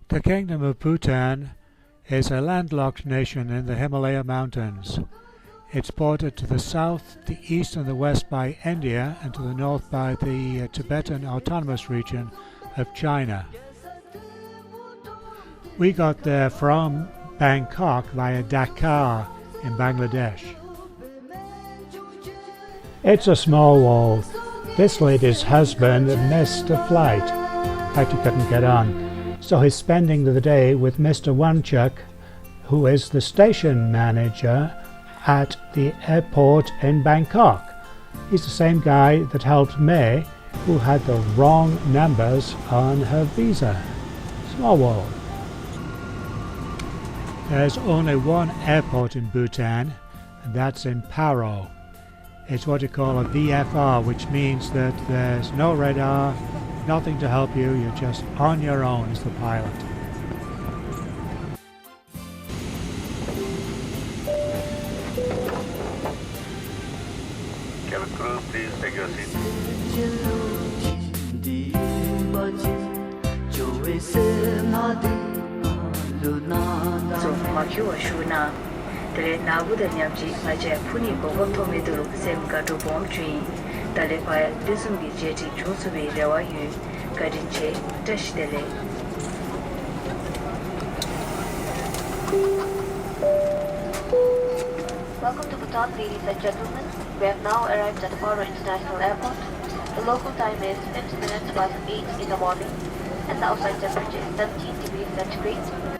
The Kingdom of Bhutan is a landlocked nation in the Himalaya Mountains. It's bordered to the south, the east and the west by India and to the north by the Tibetan Autonomous Region of China. We got there from Bangkok via Dhaka in Bangladesh. It's a small world. This lady's husband missed a flight. In fact, he couldn't get on. So he's spending the day with Mr. Wanchuk, who is the station manager at the airport in Bangkok. He's the same guy that helped Mae, who had the wrong numbers on her visa. Small world. There's only one airport in Bhutan, and that's in Paro. It's what you call a VFR, which means that there's no radar, nothing to help you, you're just on your own as the pilot. Cabin crew, please take your seats. So, Makio Shuna, the Nabuda Nyamji, Maja Puni Bogoto Middle, same Gato Bomb Tree, the Lepa, Disumi Jetty, Josubi, Rewayu, Gadinche, Dash Dele. Welcome to Bhutan, ladies and gentlemen. We have now arrived at Paro International Airport. The local time is 50 minutes past 8 in the morning, and the outside temperature is 17 degrees centigrade.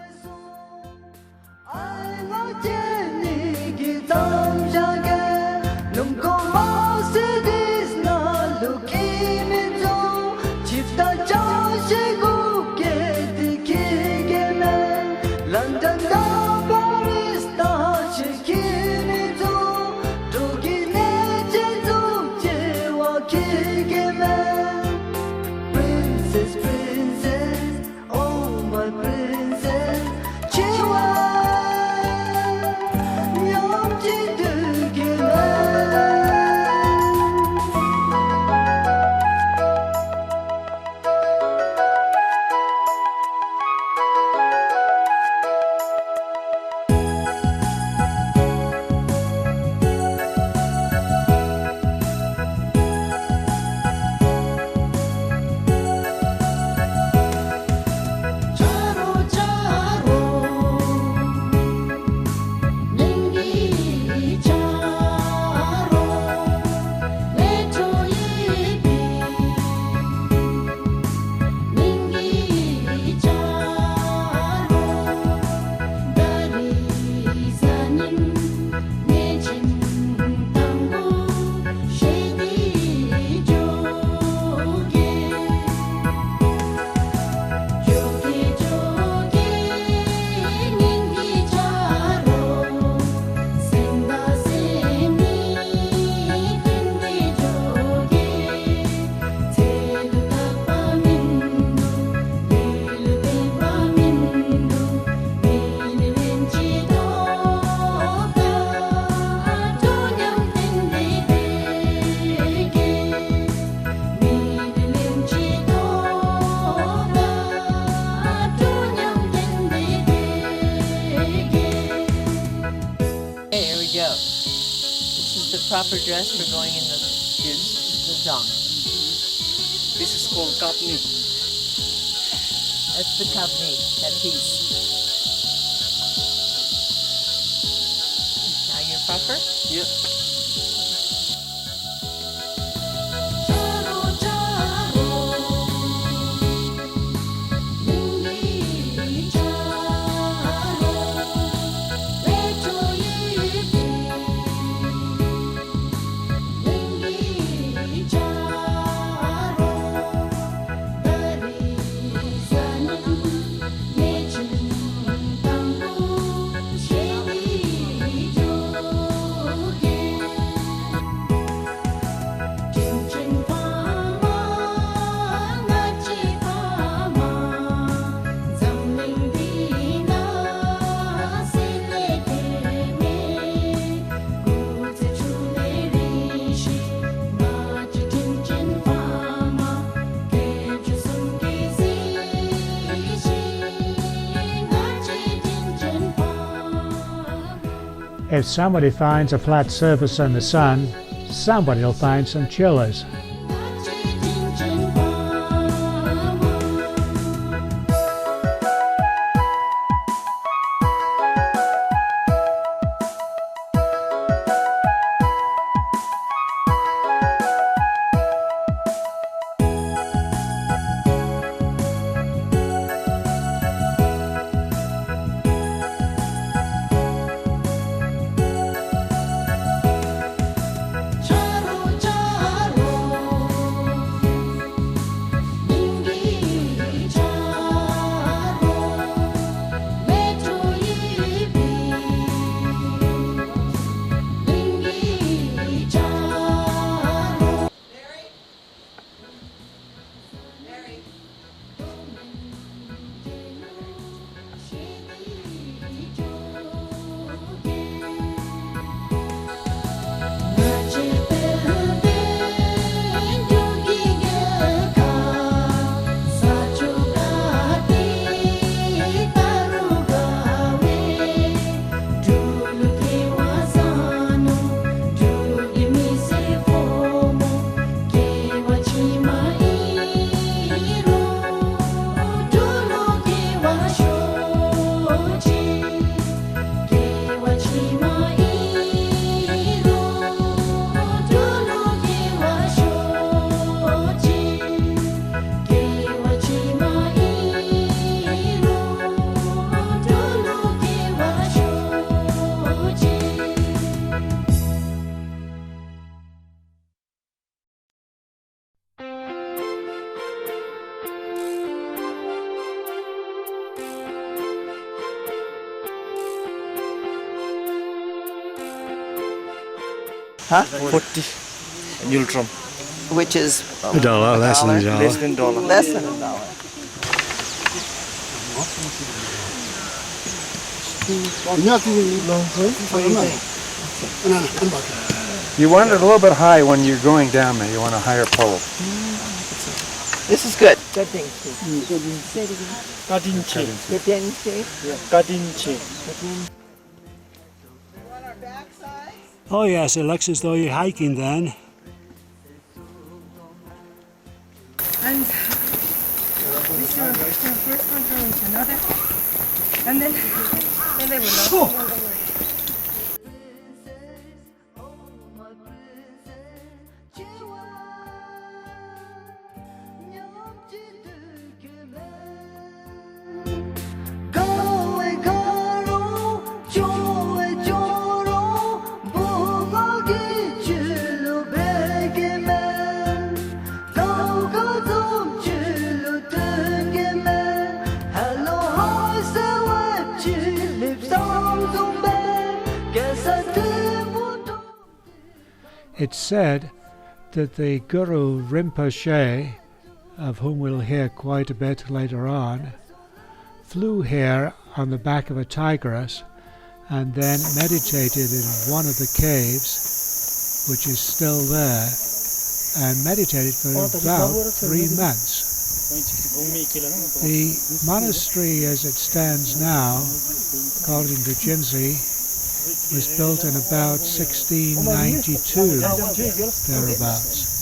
Proper dress for going in the zong. This is called kapni. That's the company, that piece. Now your puffer? Yeah. If somebody finds a flat surface in the sun, somebody will find some chillers. Huh? 40 Ultram. Which is $1, less than $1. Less than $1. less than $1. What do you think? You want it a little bit high when you're going down there. You want a higher pole. This is good. Oh yes, it looks as though you're hiking then. And this is the first one going to another, and then they will love. It's said that the Guru Rinpoche, of whom we'll hear quite a bit later on, flew here on the back of a tigress and then meditated in one of the caves, which is still there, and meditated for about 3 months. The monastery as it stands now, according to Jinsey, was built in about 1692, thereabouts.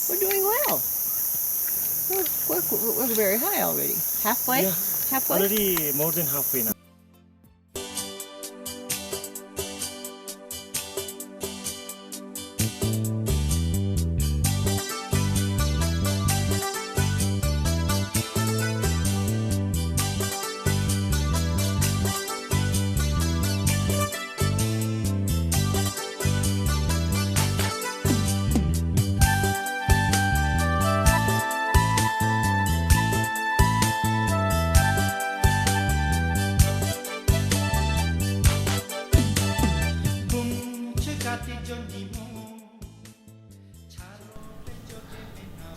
We're doing well. We're very high already. Halfway? Yeah. Halfway? Already more than halfway now.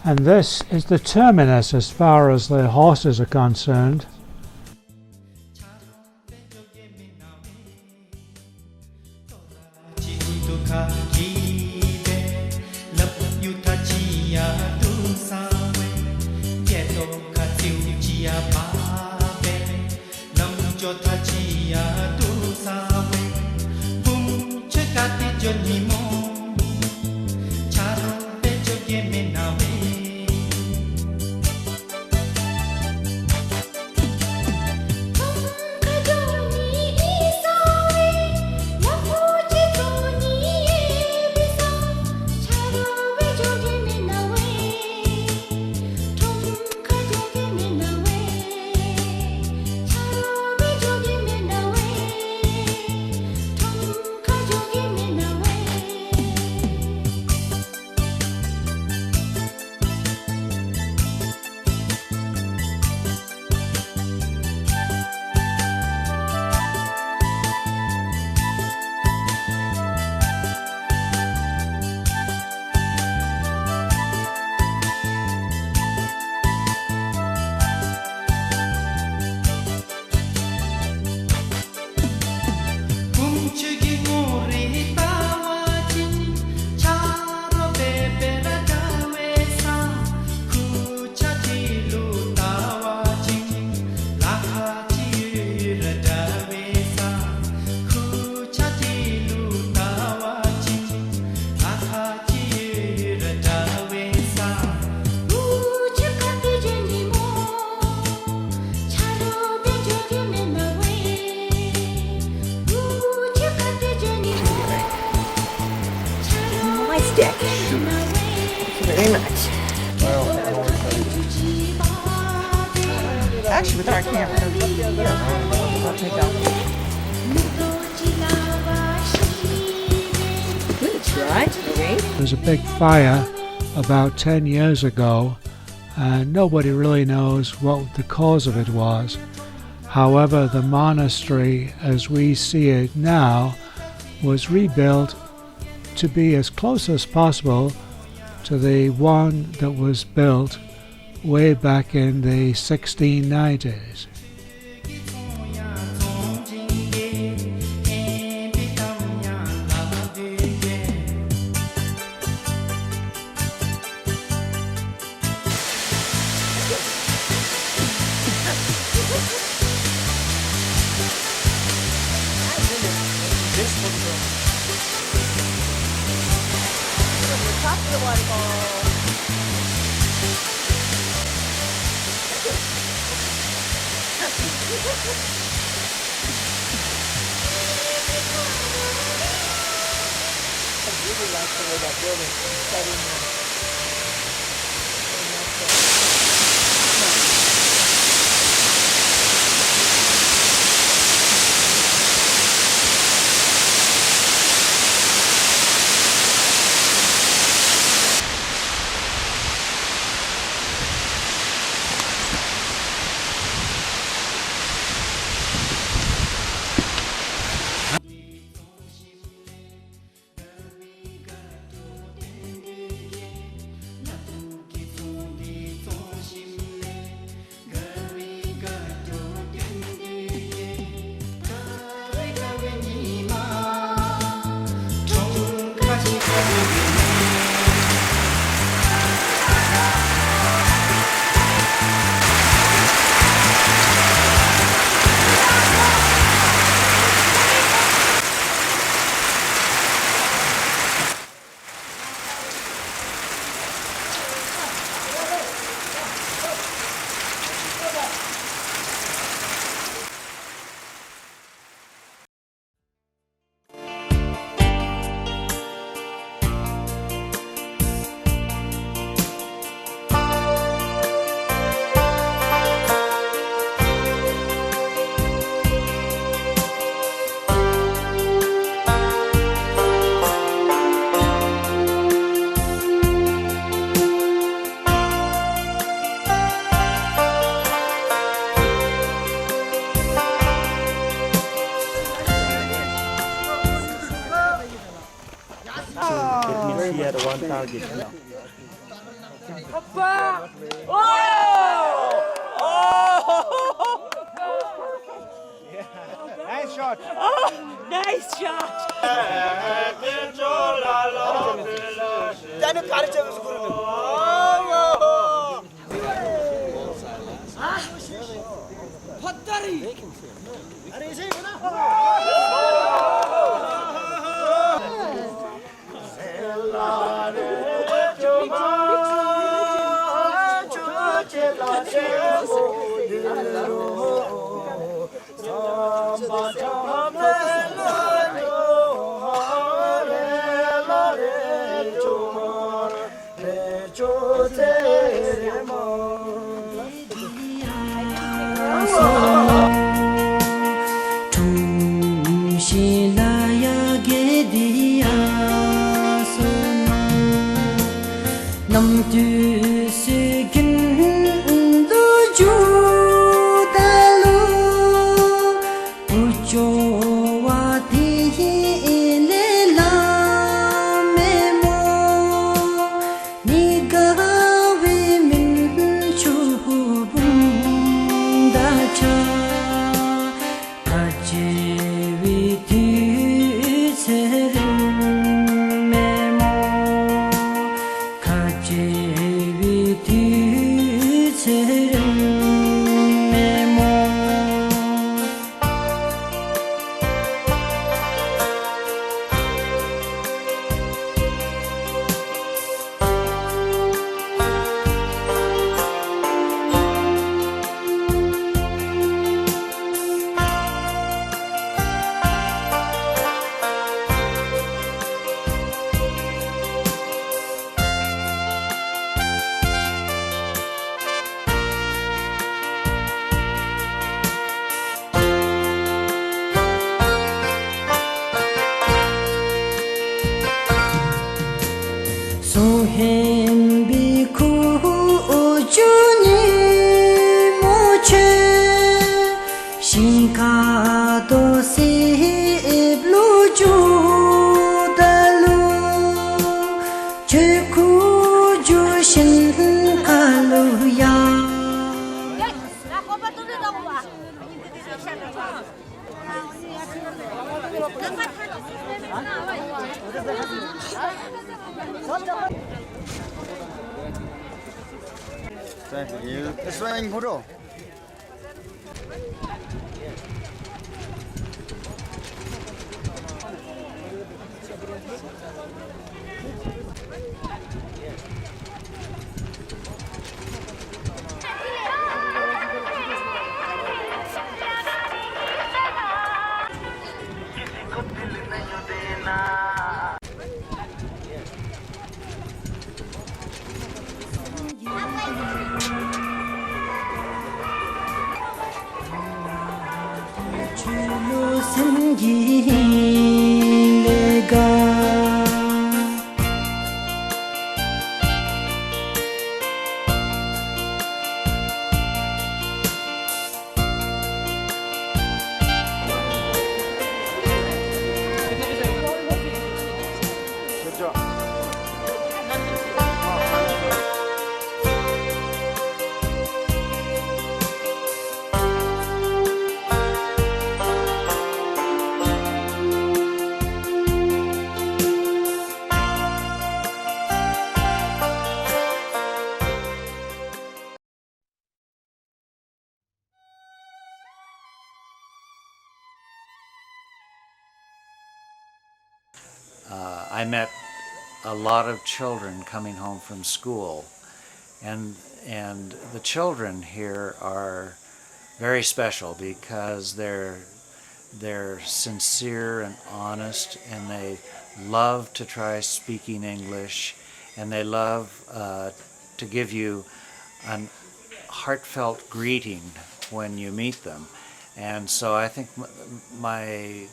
And this is the terminus as far as the horses are concerned. Very much. Actually, with our camera, I'll take off. Good try, There was a big fire about 10 years ago, and nobody really knows what the cause of it was. However, the monastery, as we see it now, was rebuilt to be as close as possible to the one that was built way back in the 1690s. Top of the waterfall. I really like the way that building is set in there. Here, one target. Nice shot. Nice shot. Come on. Thank you. It's raining photo. I met a lot of children coming home from school, and the children here are very special because they're sincere and honest, and they love to try speaking English, and they love to give you a heartfelt greeting when you meet them. And so I think my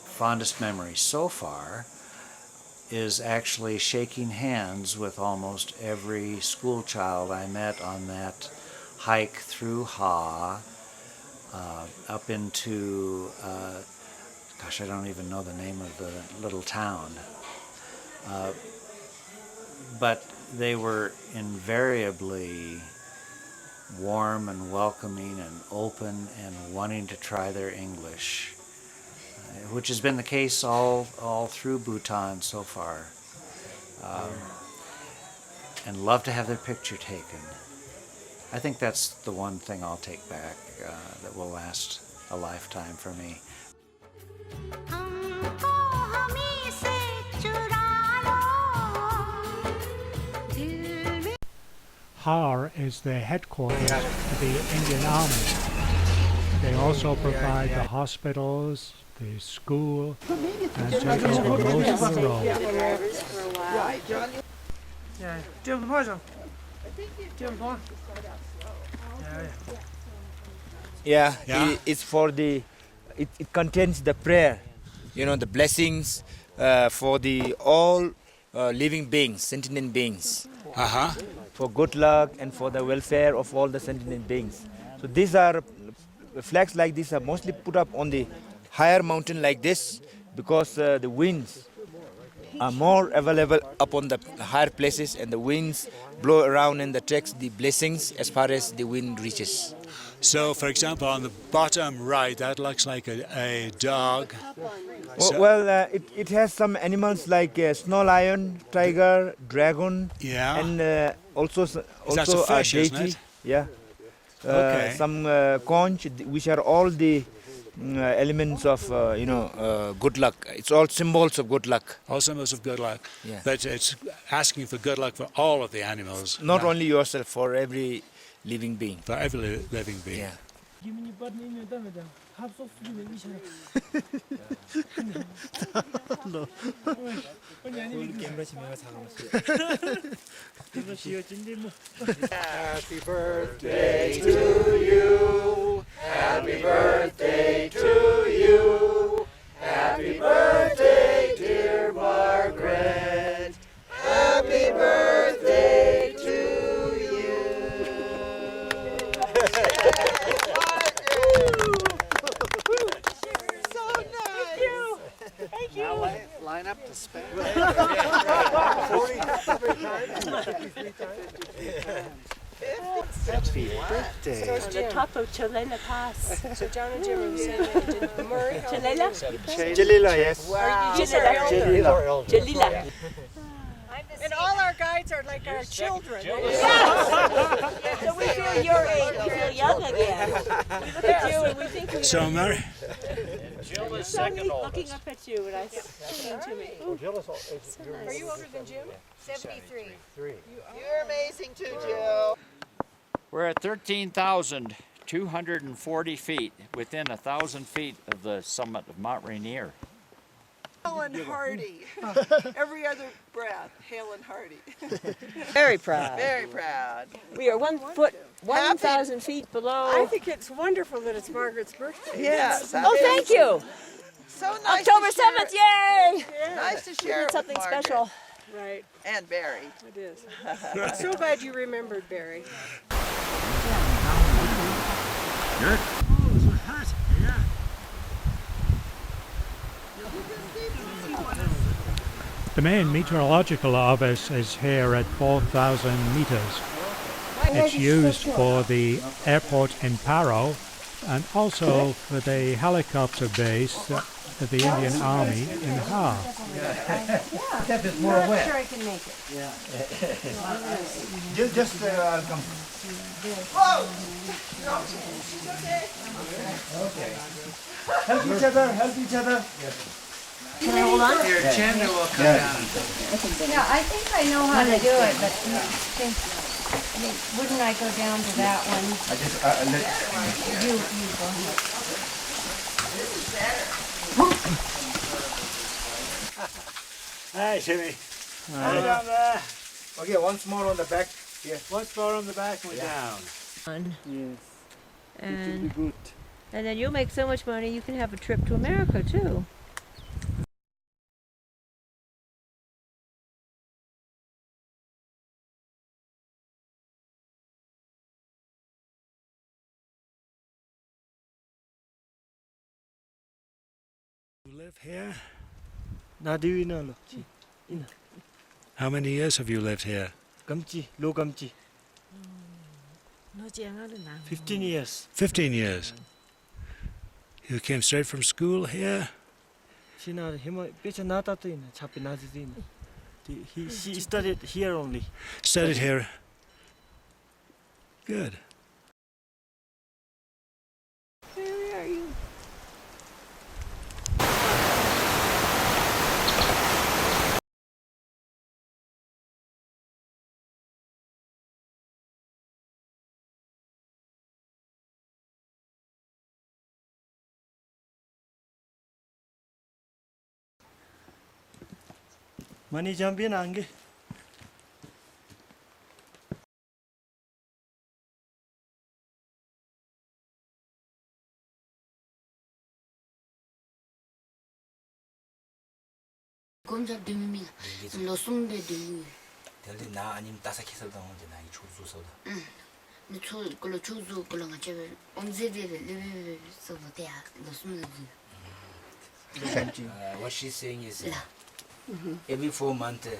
fondest memory so far is actually shaking hands with almost every school child I met on that hike through Ha, up into, gosh, I don't even know the name of the little town. But they were invariably warm and welcoming and open and wanting to try their English, which has been the case all through Bhutan so far, and love to have their picture taken. I think that's the one thing I'll take back that will last a lifetime for me. Har is the headquarters of the Indian Army. They also provide the hospitals, the school, and take over most of the road. Yeah, it's for the. It contains the prayer, the blessings for the all living beings, sentient beings. For good luck and for the welfare of all the sentient beings. So these are flags like this are mostly put up on the higher mountain like this because the winds are more available up on the higher places, and the winds blow around and that takes the blessings as far as the wind reaches. So, for example, on the bottom right, that looks like a dog. It has some animals like snow lion, tiger, dragon, and also that's a fish, deity. isn't it? Yeah. Okay. Some conch, which are all the elements of good luck. It's all symbols of good luck. All symbols of good luck. Yeah. But it's asking for good luck for all of the animals. Not only yourself, for every living being. For every living being. Yeah. Happy birthday to you. Happy birthday to you. Happy birthday, dear Margaret. Happy birthday to you. So nice. Thank you. Now line up to spend. 43 times. Happy birthday. On the top of Chalila Pass. So John and Jim are saying that they did Murray. Chalila? Jalila, yes. Wow. Jalila. Jalila. And all our guides are like our children. So we feel your age. We feel young again. We look at you and we think we So, Mary? Jill is second oldest. Looking up at you and I singing to me. Ooh. Are you older than Jim? 73. You're amazing too, Jill. We're at 13,240 feet, within 1,000 feet of the summit of Mount Rainier. Hale and hearty. Every other breath, hale and hearty. Very proud. Very proud. We are 1,000 feet below. I think it's wonderful that it's Margaret's birthday. Yes. Oh, thank you. So nice. October to share 7th, yay! it. Nice to share it with Something Margaret. special. Right. And Barry. It is. I'm so glad you remembered Barry. Good. The main meteorological office is here at 4,000 meters. It's used for the airport in Paro and also for the helicopter base of the Indian Army in Har. That is more aware. Sure I can make it. Just I'll come. Whoa! Okay. Help each other, help each other. Can I hold on? Your chin will come down. Yeah, I think I know how to do it, but wouldn't I go down to that one? I just You go ahead. Hi, Timmy. Hi down there. Okay, once more on the back. Yeah. Once more on the back and we're down. Yes. And then you'll make so much money you can have a trip to America too. You live here? How many years have you lived here? 15 years. 15 years. You came straight from school here? She studied here only. Studied here. Good. 많이 잠비는 안게. 꼼잡 되미미가 로송데 되미 델리 나 아니면 따삭해서 나오는데 나 이 초수서다. 응. 초 걸로 초수 걸로 같이 언제들을 레벨 써도돼야 로송데. What she's saying is every 4 months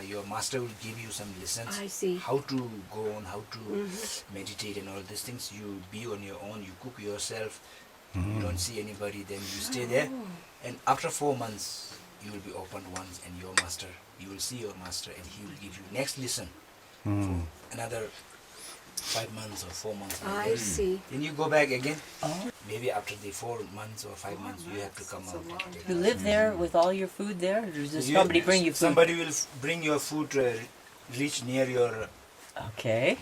your master will give you some lessons. I see. How to go on, how to meditate and all these things. You be on your own, you cook yourself, you don't see anybody, then you stay there. And after 4 months, you will be opened once and you will see your master and he will give you next lesson for another 5 months or 4 months. I see. Then you go back again. Maybe after the 4 months or 5 months, you have to come out. You live there with all your food there, or does somebody bring you food? Somebody will bring your food, reach near your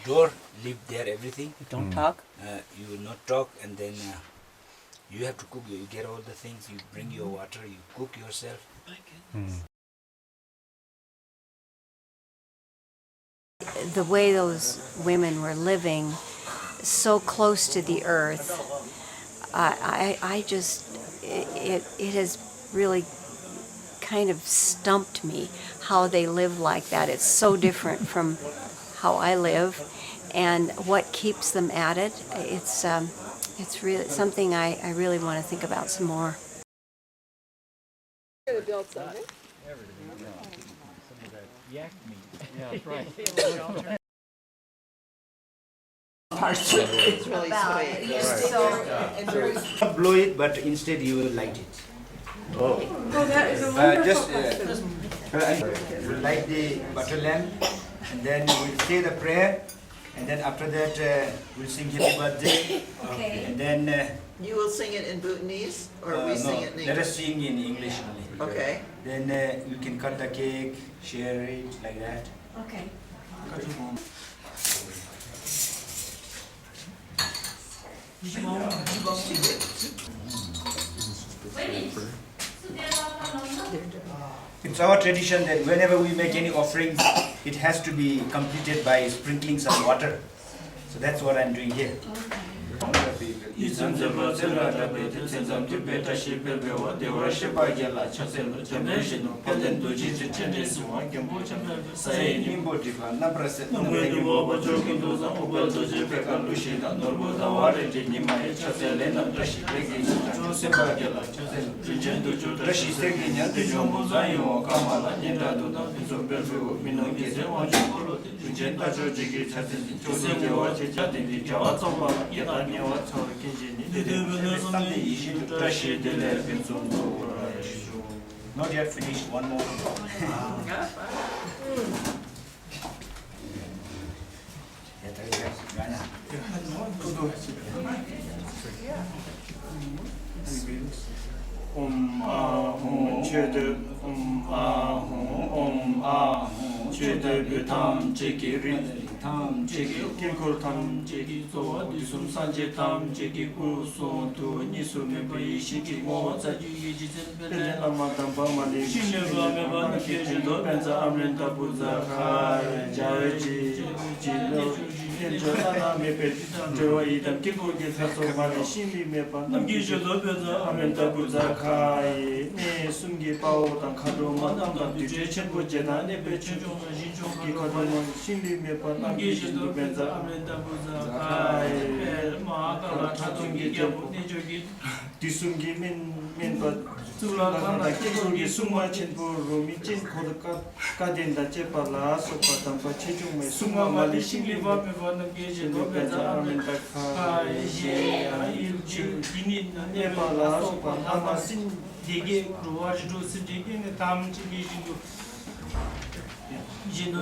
door, live there, everything. You don't talk? You will not talk, and then you have to cook. You get all the things, you bring your water, you cook yourself. The way those women were living so close to the earth, I just, it has really kind of stumped me how they live like that. It's so different from how I live, and what keeps them at it. It's really something I really want to think about some more. You're gonna build something. Some of that yak meat. Yeah, right. It's really sweet. Not blow it, but instead you will light it. Oh, that is a wonderful Just light the butter lamp, and then we'll say the prayer, and then after that we'll sing Happy Birthday. Okay. And then You will sing it in Bhutanese, or we sing it in English? let us sing in English only. Okay. Then you can cut the cake, share it like that. Okay. It's our tradition that whenever we make any offerings, it has to be completed by sprinkling some water. So that's what I'm doing here. Not yet finished, one more. tam cheki rin tam cheki kilkor tam cheki so disum sanje tam cheki kuso tu nisu me bai shiki mo za ju yi ji zen bele lama tam pa ma le shine ba me ba na ke ji do ben za amren ta bu za kha ja ji ji lo ji jo na me pe jo yi tam kilkor ge sa so ma le shimi me pa nam gi jo do ben za amren ta bu za kha ne sum gi pa o tam kha do ma dam da ji je chen bu je na ne pe chen jo na ji jo ki ka do ma shimi me pa nam gi jo do ben za amren ta bu za kha ma ka la cha tung gi ge bu ne jo gi di sum gi men pa tu la ka na ki go gi sum ma chen bu ro mi chen ko da ka den da che pa la so pa tam pa che ju me sum ma li shing li ba me ba nam gi je do ben za amren ta kha ye a il ji ni ne pa la so pa na ma sin de ge ro wa ju si de ge ne tam chi gi ji do Jino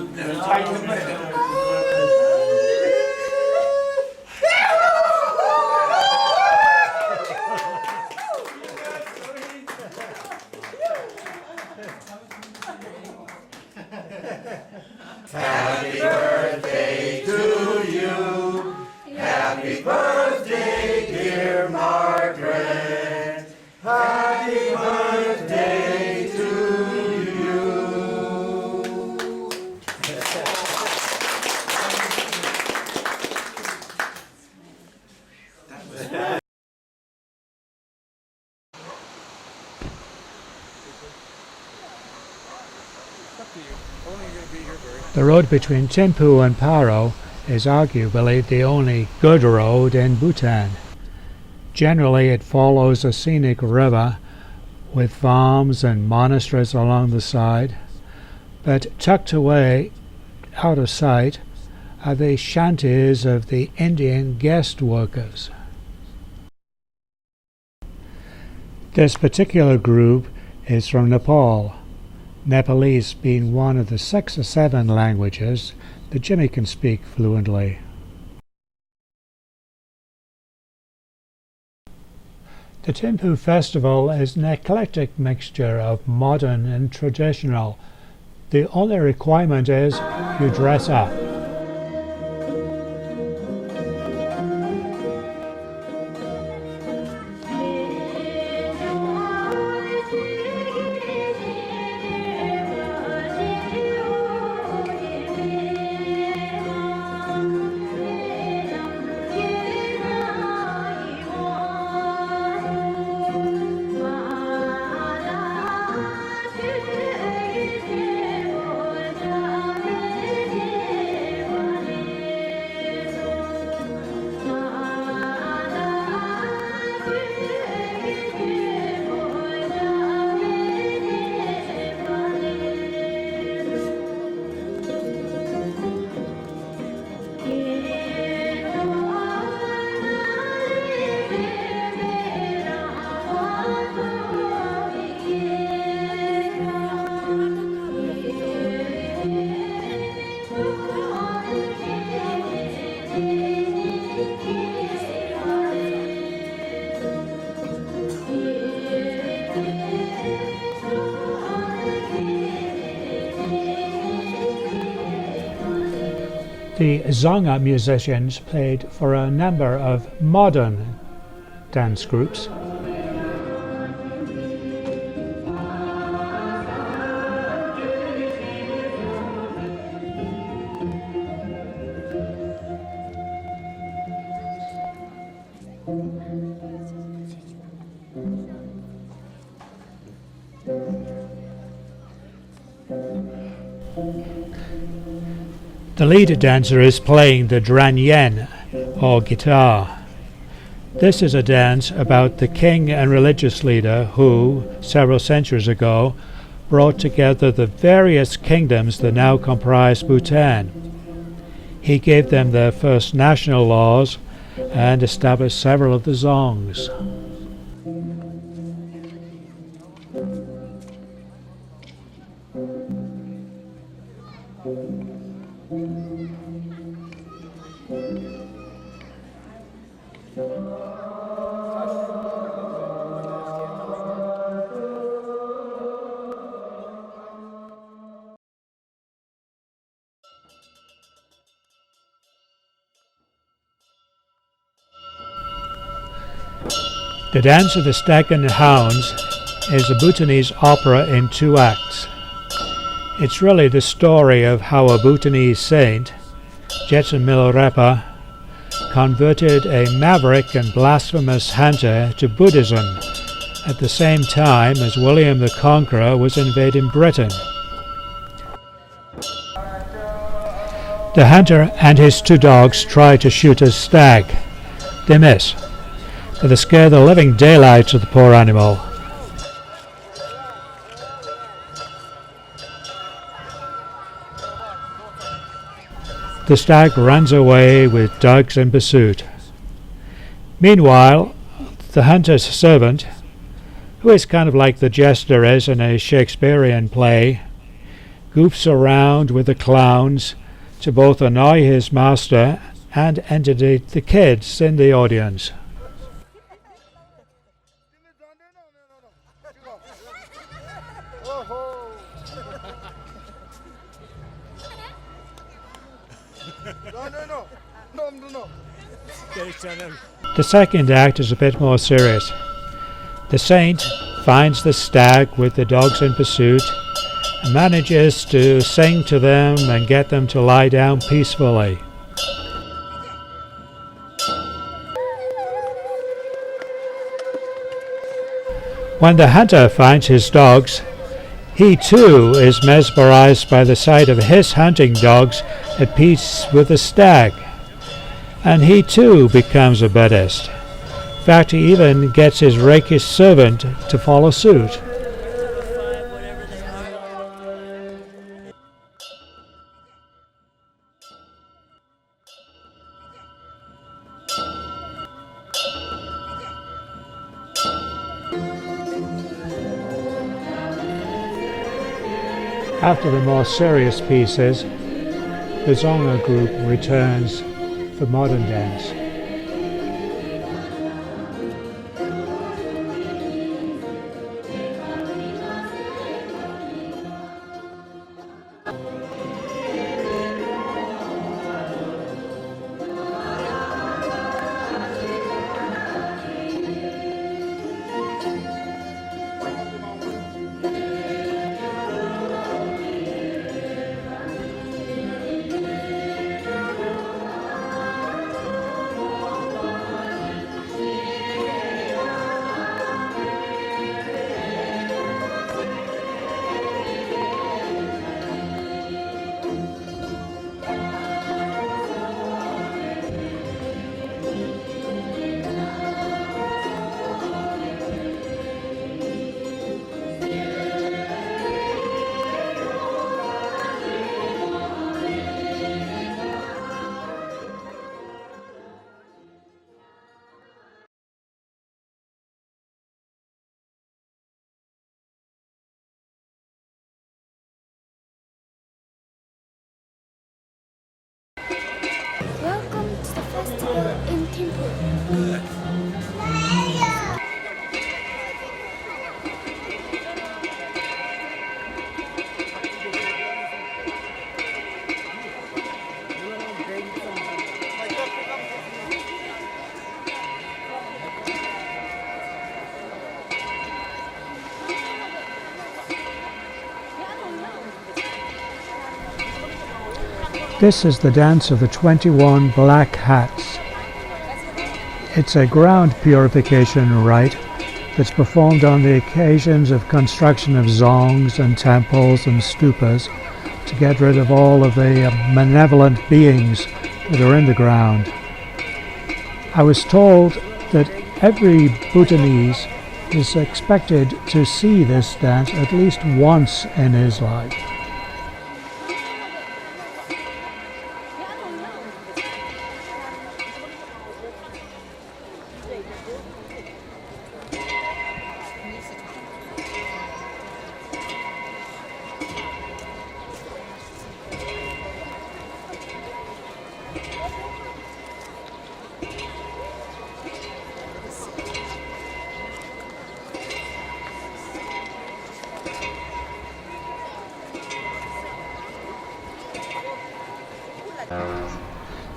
Happy birthday to you. Happy birthday, dear Margaret. Happy birthday to you. The road between Thimphu and Paro is arguably the only good road in Bhutan. Generally it follows a scenic river with farms and monasteries along the side, but tucked away out of sight are the shanties of the Indian guest workers. This particular group is from Nepal, Nepalese being one of the 6 or 7 languages that Jimmy can speak fluently. The Thimphu festival is an eclectic mixture of modern and traditional. The only requirement is you dress up. The Zonga musicians played for a number of modern dance groups. The lead dancer is playing the dranyen, or guitar. This is a dance about the king and religious leader who, several centuries ago, brought together the various kingdoms that now comprise Bhutan. He gave them their first national laws and established several of the zongs. The Dance of the Stag and the Hounds is a Bhutanese opera in 2 acts. It's really the story of how a Bhutanese saint, Jetsun Milarepa, converted a maverick and blasphemous hunter to Buddhism at the same time as William the Conqueror was invading Britain. The hunter and his 2 dogs try to shoot a stag. They miss, but they scare the living daylights of the poor animal. The stag runs away with dogs in pursuit. Meanwhile, the hunter's servant, who is kind of like the jester is in a Shakespearean play, goofs around with the clowns to both annoy his master and entertain the kids in the audience. The second act is a bit more serious. The saint finds the stag with the dogs in pursuit and manages to sing to them and get them to lie down peacefully. When the hunter finds his dogs, He too is mesmerized by the sight of his hunting dogs at peace with the stag. And he too becomes a Buddhist. In fact, he even gets his rakish servant to follow suit. After the more serious pieces, the Zonga group returns for modern dance. Welcome to the festival in Thimphu. This is the dance of the 21 black hats. It's a ground purification rite that's performed on the occasions of construction of zongs and temples and stupas to get rid of all of the malevolent beings that are in the ground. I was told that every Bhutanese is expected to see this dance at least once in his life.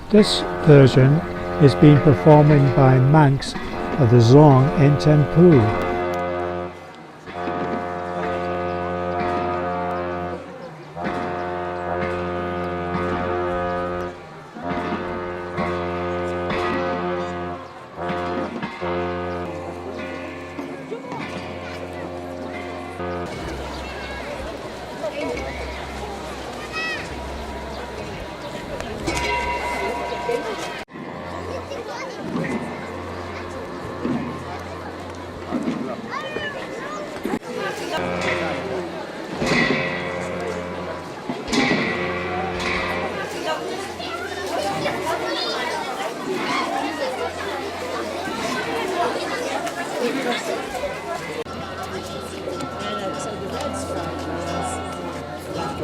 This version is being performed by monks of the Zong in Thimphu.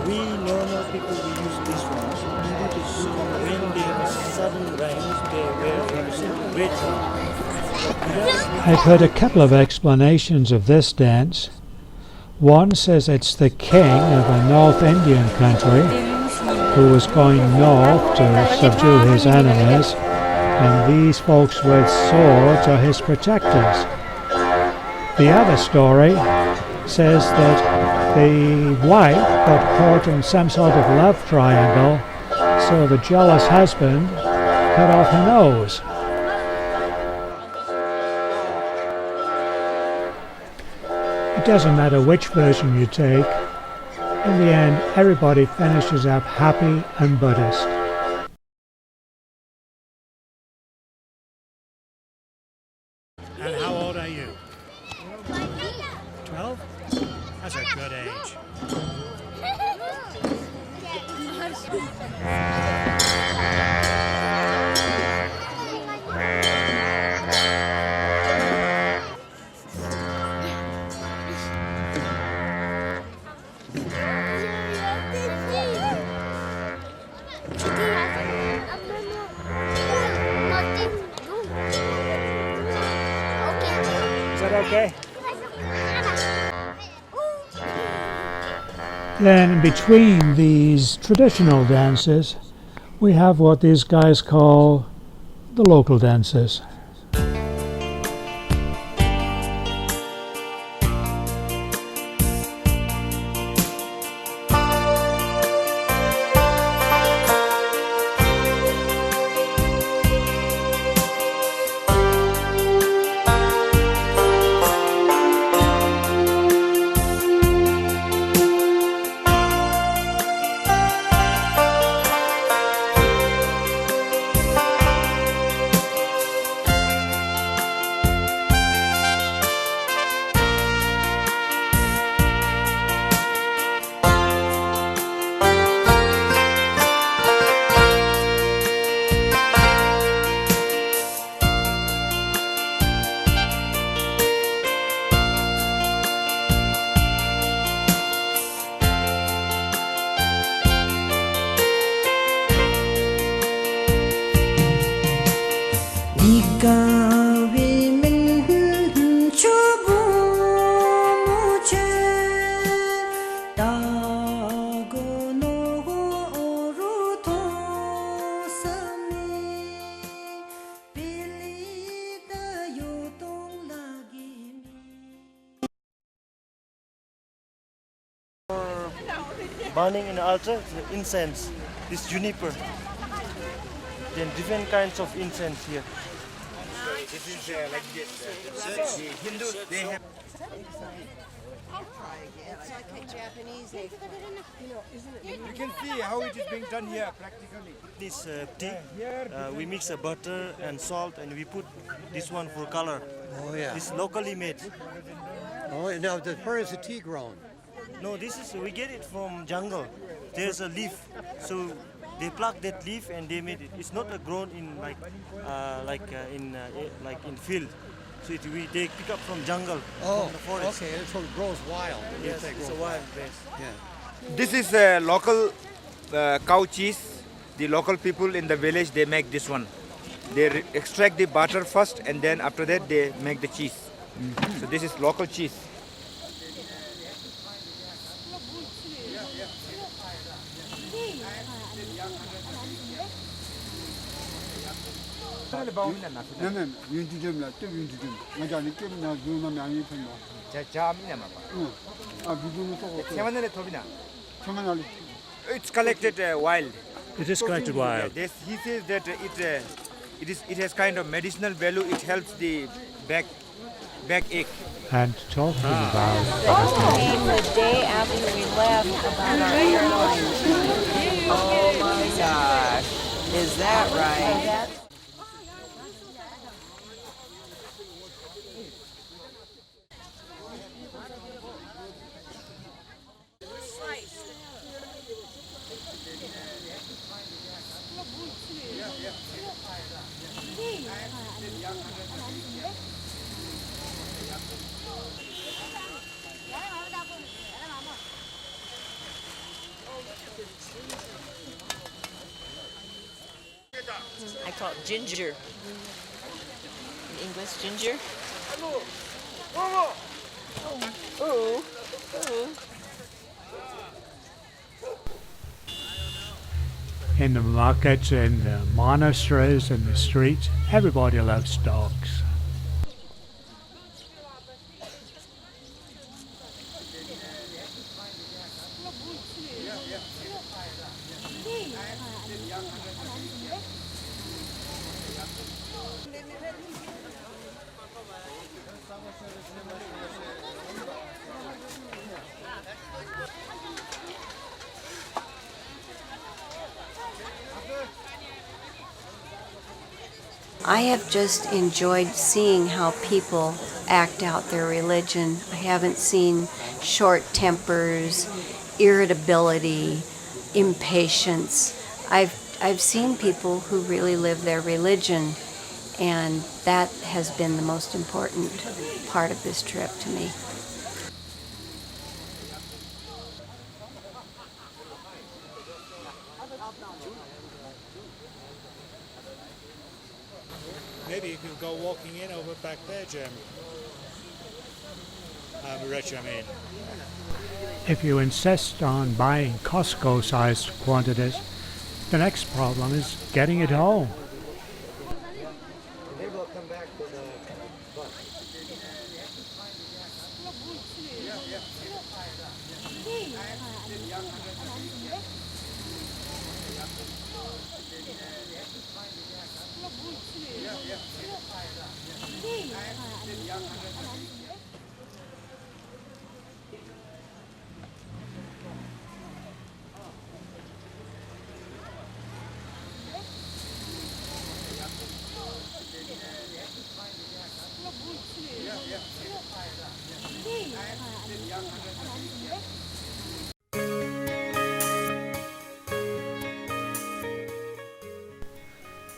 We normal people, we use this one. Because when they have a sudden rains, they wear red one. I've heard a couple of explanations of this dance. One says it's the king of a North Indian country who was going north to subdue his enemies, and these folks with swords are his protectors. The other story says that the wife got caught in some sort of love triangle, so the jealous husband cut off her nose. It doesn't matter which version you take, In the end, everybody finishes up happy and Buddhist. And how old are you? 12? That's a good age. Is that okay? Then between these traditional dances, we have what these guys call the local dances. Burning in the altar, the incense, this juniper. Then different kinds of incense here. This is like this. The Hindus, they have. It's like a Japanese. You can see how it is being done here practically. This tea, we mix a butter and salt, and we put this one for color. Oh yeah. This locally made. Oh, now where is the tea grown? No, this is we get it from jungle. There's a leaf, so they pluck that leaf and they made it. It's not grown in in field. So they pick up from jungle, from the forest. Okay, so it grows wild. Yes, it's a wild base. Yeah. This is local cow cheese. The local people in the village, they make this one. They extract the butter first, and then after that they make the cheese. Mm-hmm. So this is local cheese. 나는 윤주점이라 또 윤주점. 맞아, 이렇게 나 누나 많이 phân 뭐. 자미나 봐. 응. 아, 미주는 또. 태만에 토비나. 태만알이. It's collected wild. It is collected wild. He says that it has kind of medicinal value. It helps the backache. And talking about Came the day after we left about our airline. Oh my gosh. Is that right? I call it ginger. In English, ginger. Ooh. in the markets, in the monasteries, in the streets, everybody loves dogs. I have just enjoyed seeing how people act out their religion. I haven't seen short tempers, irritability, impatience. I've seen people who really live their religion, and that has been the most important part of this trip to me. Maybe you can go walking in over back there, Jim. Rich, I mean. If you insist on buying Costco-sized quantities, the next problem is getting it home. Maybe we'll come back to the bus.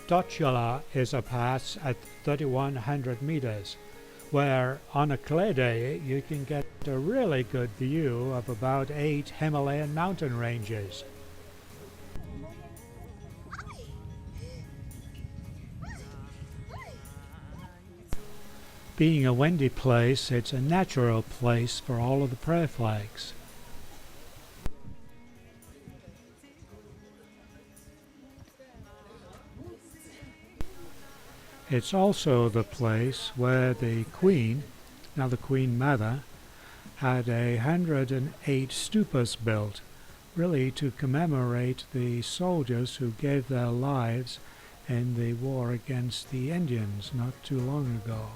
Docula is a pass at 3,100 meters, where on a clear day you can get a really good view of about 8 Himalayan mountain ranges. Being a windy place, it's a natural place for all of the prayer flags. It's also the place where the Queen, now the Queen Mother, had 108 stupas built, really to commemorate the soldiers who gave their lives in the war against the Indians not too long ago.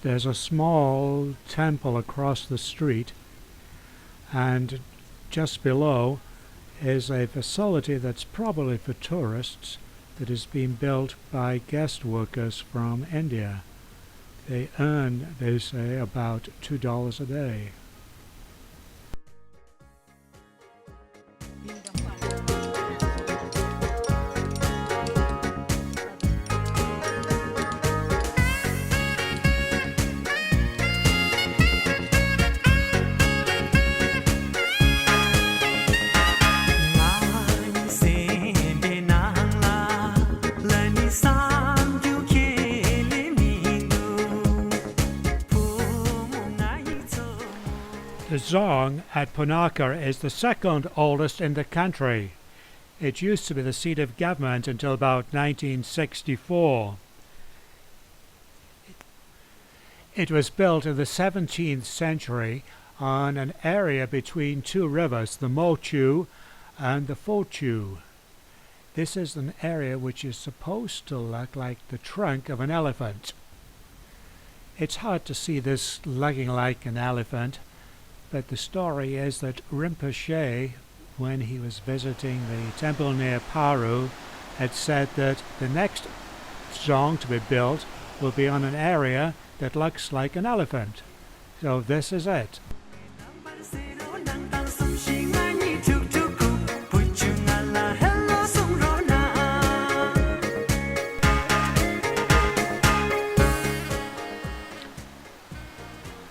There's a small temple across the street, and just below is a facility that's probably for tourists that is being built by guest workers from India. They earn, they say, about $2 a day. The Zong at Punakha is the second oldest in the country. It used to be the seat of government until about 1964. It was built in the 17th century on an area between two rivers, the Mochu and the Fochu. This is an area which is supposed to look like the trunk of an elephant. It's hard to see this looking like an elephant, but the story is that Rinpoche, when he was visiting the temple near Paru, had said that the next zong to be built will be on an area that looks like an elephant. So this is it.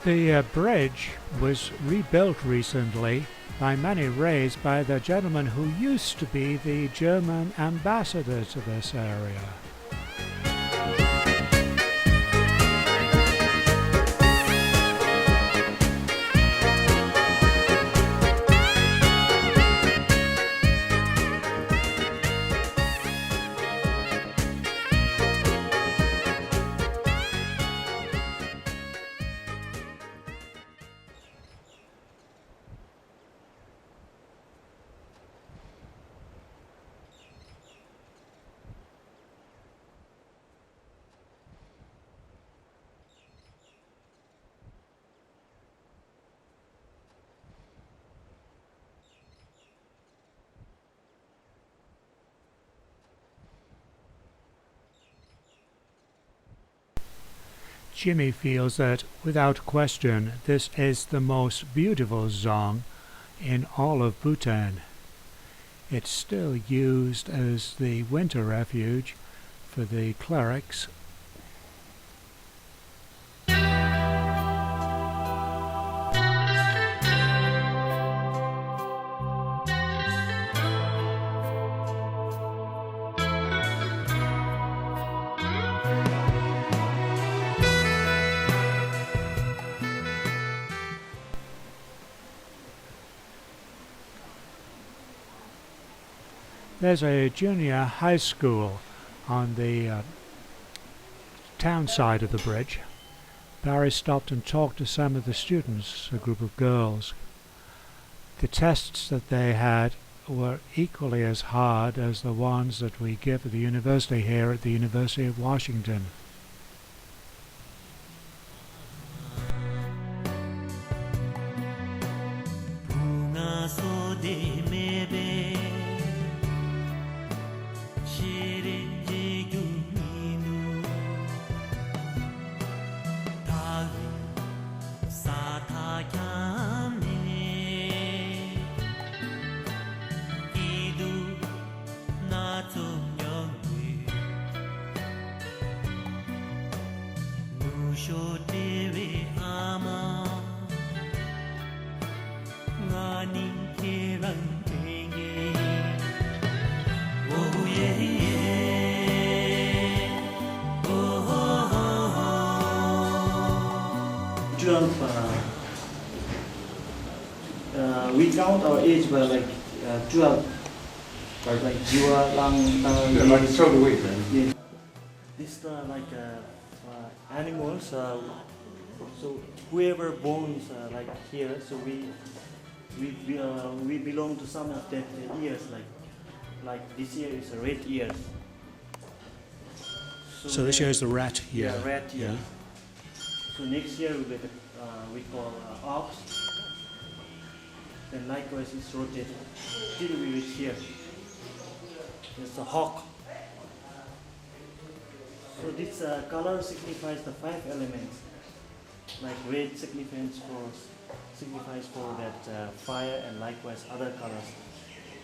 The bridge was rebuilt recently by many raised by the gentleman who used to be the German ambassador to this area. Jimmy feels that, without question, this is the most beautiful song in all of Bhutan. It's still used as the winter refuge for the clerics. There's a junior high school on the town side of the bridge. Barrie stopped and talked to some of the students, a group of girls. The tests that they had were equally as hard as the ones that we give at the university here at the University of Washington. We count our age by like 12. Like Jiwa, Lang, Tang. Yeah, like show the weight, right? Yeah. This like animals. So whoever born like here, so we belong to some of that ears. Like this year is a red ear. So this year is the rat year. Yeah, rat year. Yeah. So next year we call ox. And likewise it's rotated till we reach here. It's a hawk. So this color signifies the 5 elements. Like red signifies for that fire, and likewise other colors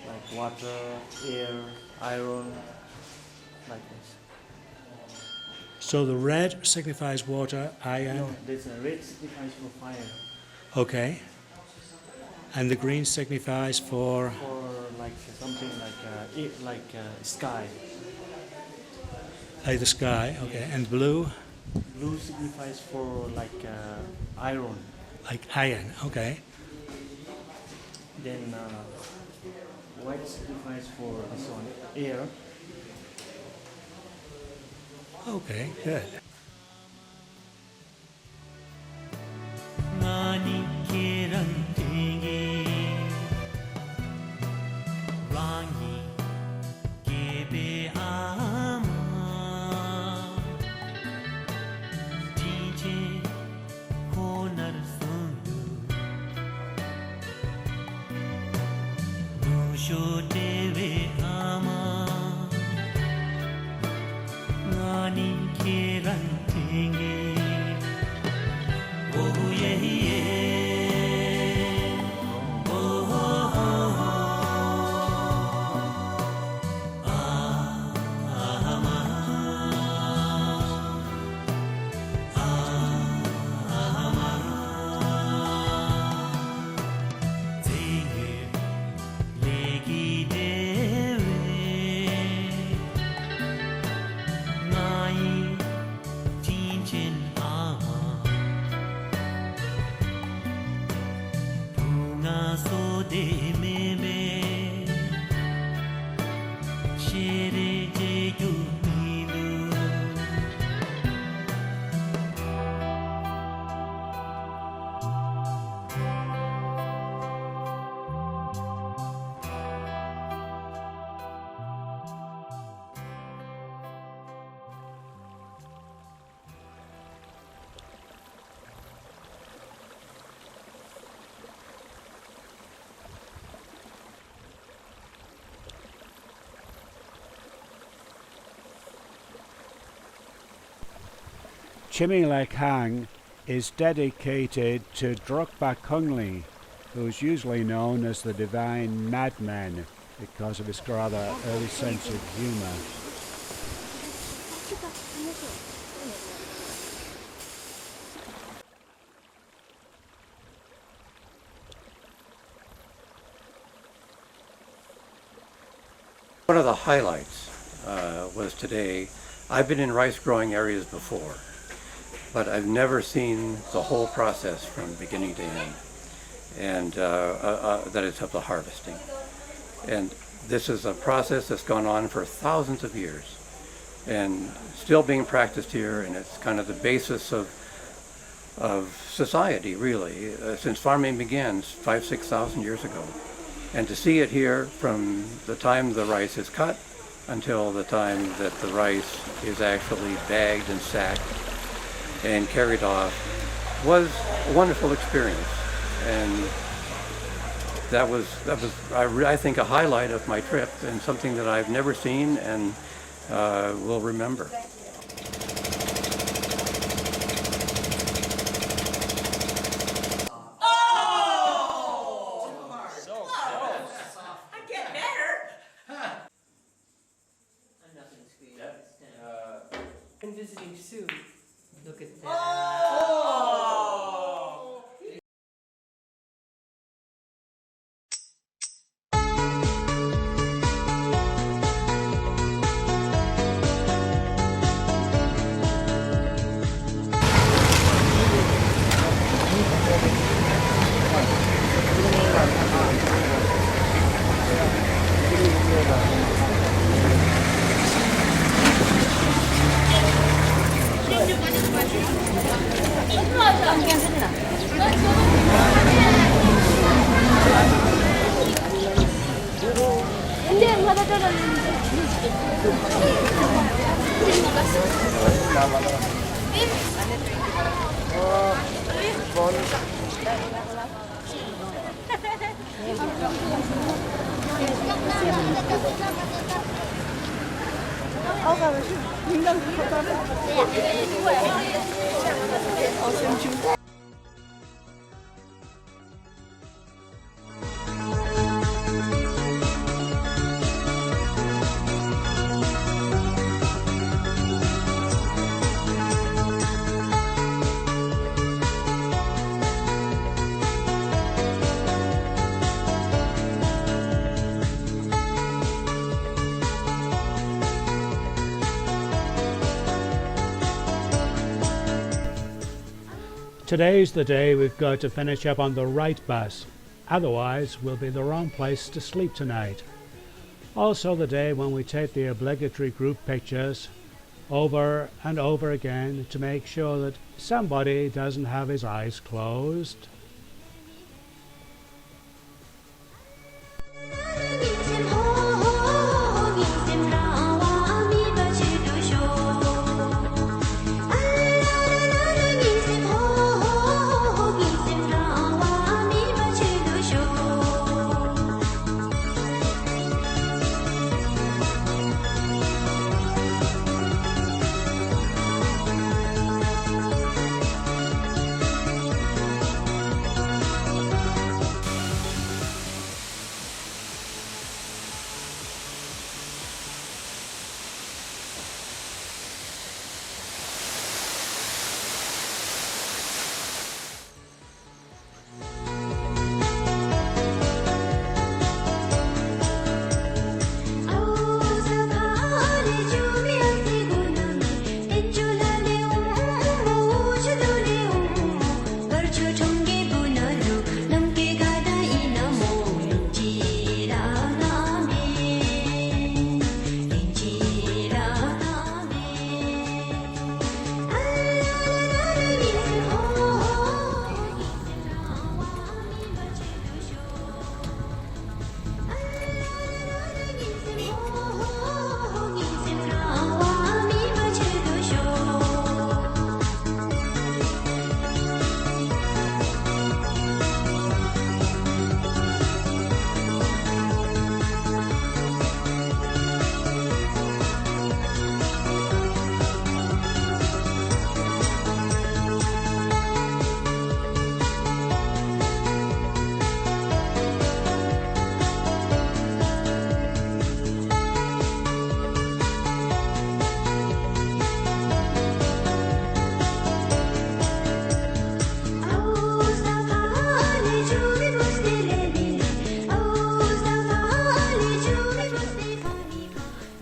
like water, air, iron, like this. So the red signifies water, iron. No, this red signifies for fire. Okay. And the green signifies for like something like sky. The sky, okay. And blue? Blue signifies for like iron. Like iron, okay. Then white signifies for this one, air. Okay, good. Chimilek Hang is dedicated to Drukpa Kungli, who's usually known as the Divine Madman because of his rather early sense of humour. One of the highlights was today, I've been in rice growing areas before, but I've never seen the whole process from beginning to end, and that is of the harvesting. And this is a process that's gone on for thousands of years and still being practiced here, and it's kind of the basis of society, really, since farming began 5,000–6,000 years ago. And to see it here from the time the rice is cut until the time that the rice is actually bagged and sacked and carried off was a wonderful experience. And that was I think a highlight of my trip, and something that I've never seen and will remember. And visiting Sue. Look at that. Today's the day we've got to finish up on the right bus, otherwise we'll be the wrong place to sleep tonight. Also the day when we take the obligatory group pictures over and over again to make sure that somebody doesn't have his eyes closed.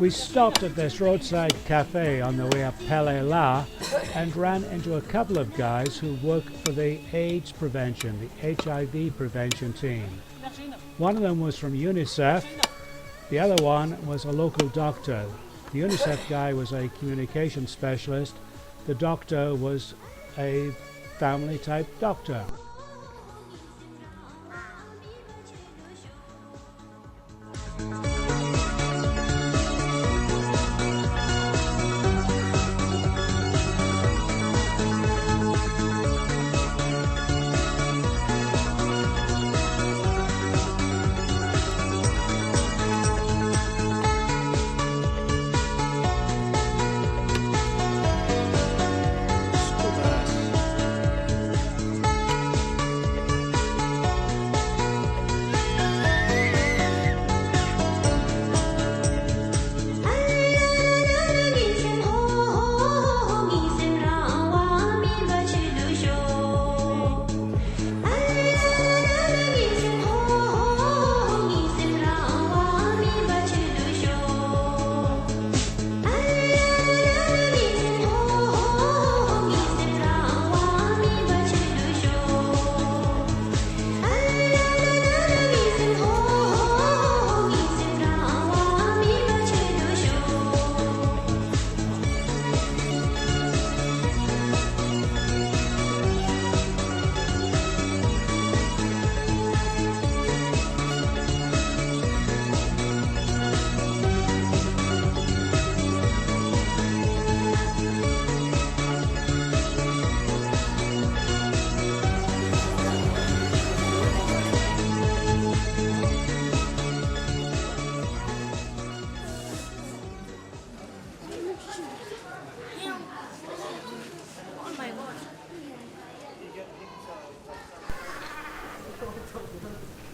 We stopped at this roadside cafe on the way up Pele La and ran into a couple of guys who work for the AIDS prevention, the HIV prevention team. One of them was from UNICEF, the other one was a local doctor. The UNICEF guy was a communication specialist, the doctor was a family type doctor.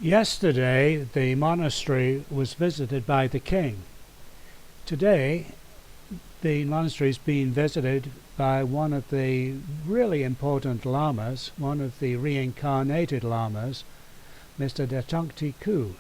Yesterday, the monastery was visited by the king. Today, the monastery is being visited by one of the really important lamas, one of the reincarnated lamas, Mr. Datong Tiku.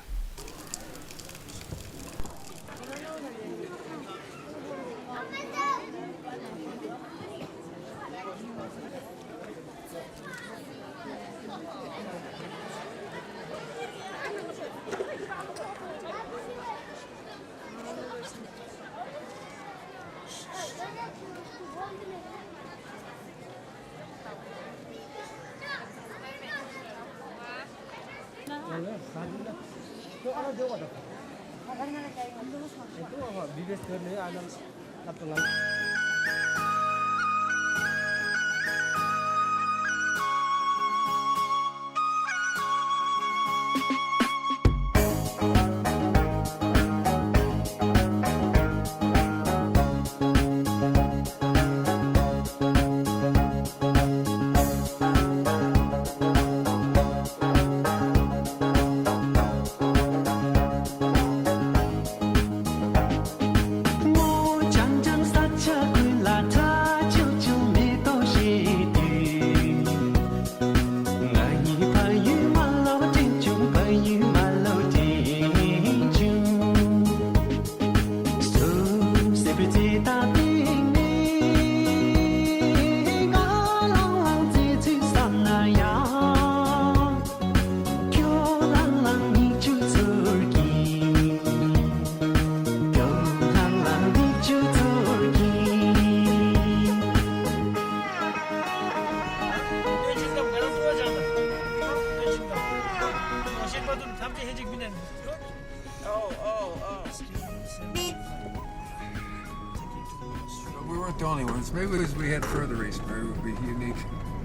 We weren't the only ones. Maybe if we had further east, maybe it would be unique.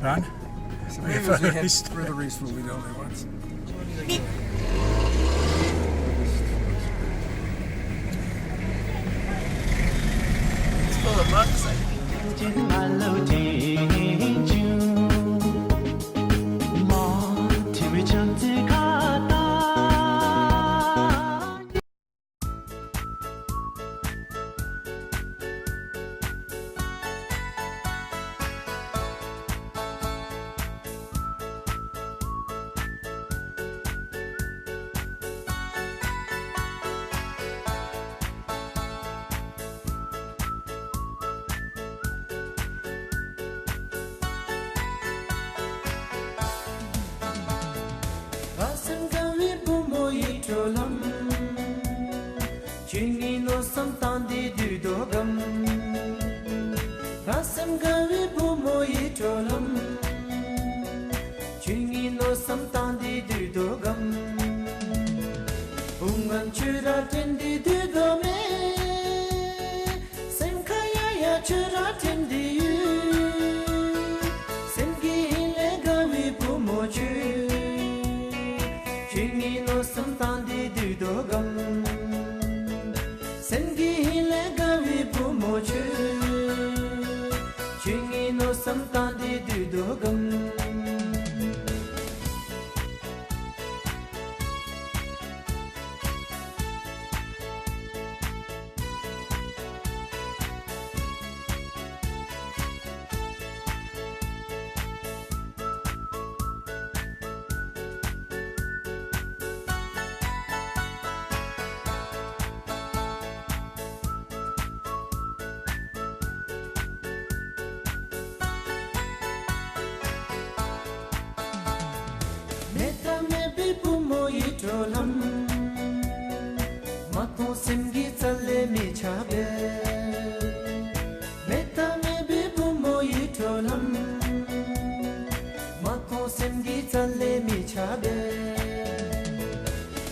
Ron? So maybe if we had further east, we'll be the only ones. It's full of monks, I think. samtandi du dogam Rasam gavi pumo yitolam Chungi no samtandi du dogam Ungan chura tendi du dome Semkaya ya chura tendi yu Semgi le gavi pumo chu Chungi no samtandi du dogam Semgi le gavi pumo chu Chungi no samtandi du dogam Yitolam Mato semgi tsale me chabe Meta me bibumo yitolam Mato semgi tsale me chabe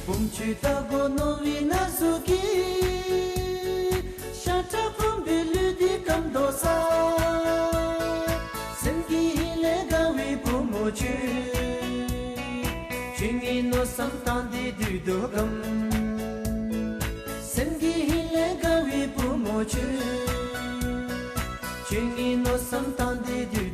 Bumchi tago no vinazuki Shata pumbilu di kamdosa Semgi lega vi bumochi Chungi no samtandi du dogam Semgi le gavi pumochu Chungi no samtandi du